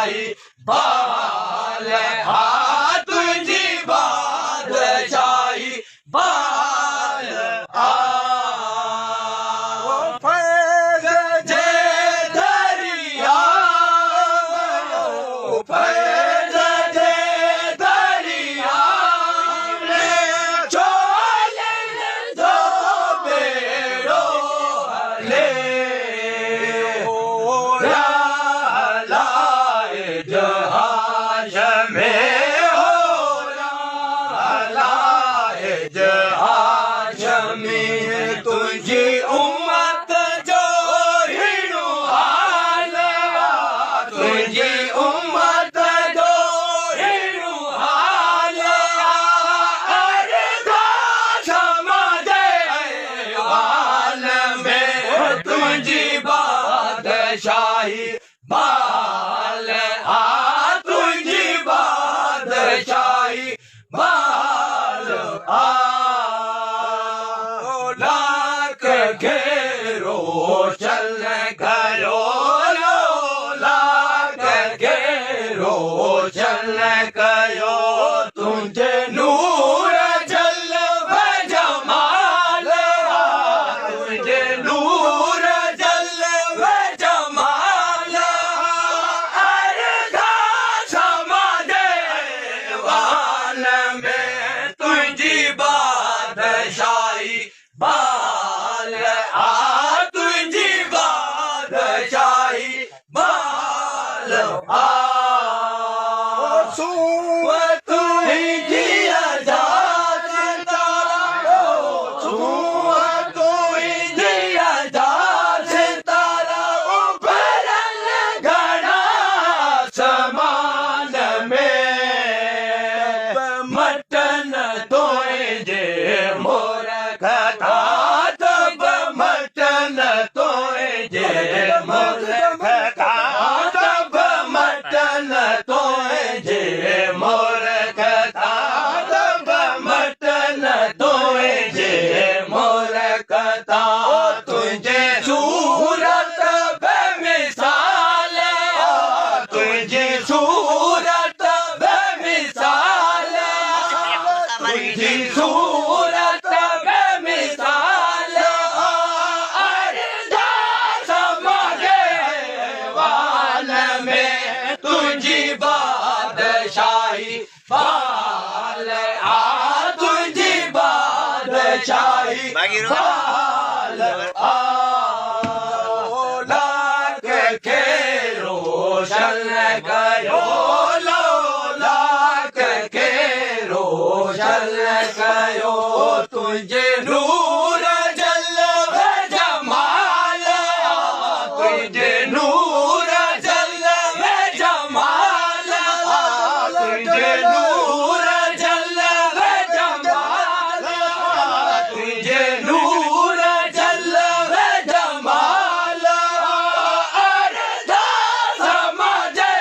बादशाही बाल आ तुझी बादशाही बाल आ फैज जे दरिया फैज जे दरिया चोलन दो बेड़ो हले जहाज में हो जहाज में तुझी उम्मत जो हिणु हाल तुझी उम्मत जो हिणु हाल समझे वाल में तुझी बादशाही बाल आ तुझी बादशाही बाल आ लाख घेरो चल करो लाख घेरो चल करो तुझे नूर जल जमाल तुझे नूर जल जमाल तुझी बादशाही बाल आ तुझी बादशाही बाल आ तू ही जिया जात तारा तू ही जिया जात तारा उभरल घड़ा समान में मटन तोय जे मोर कथा तब मटन तोय जे मोर कथा तब मटन तोय जे मोर कथा तब मटन तोय जे मोर कथा तुझे सूरत बेमिसाल तुझे सूरत बेमिसाल तुझी सूरत बेमिसाल अर्धा समझे वाल में तुझी बादशाही बाल आ तुझी बादशाही बाल आ लाख के रोशन करो लाख के रोशन करो तुझे नूर जल जमाल तुझे नूर जल जमाल तुझे नूर जल जमाल तुझे नूर जल जमाल अर्धा समझे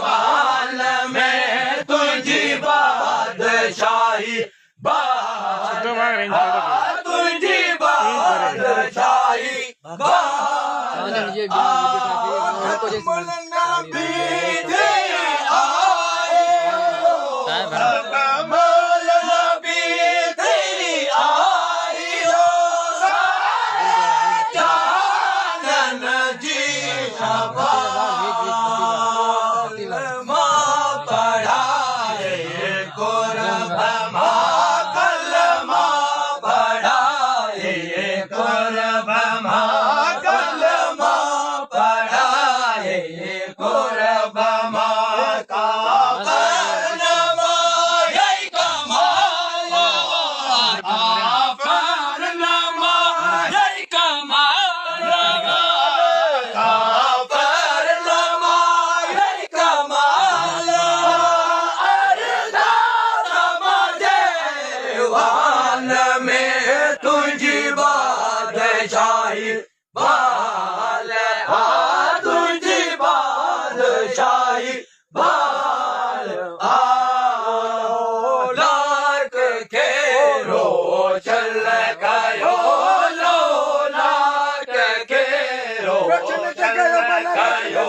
वाल में तुझी बादशाही बाल आ तुझी बादशाही बाल आ बीते आए मौला बीते आई जानन जी माँ पढ़ाए कुर्ब माँ कलमा पढ़ाए कुर्ब माँ कलमा पढ़ाए कुर्ब माँ का परनमा यही कमाल का परनमा यही कमाल का परनमा यही कमाल अर्धा समझे वाल में तुझी बादशाही बाल आ तुझी बादशाही बाल आ लाख के रोशन करो लाख के रोशन करो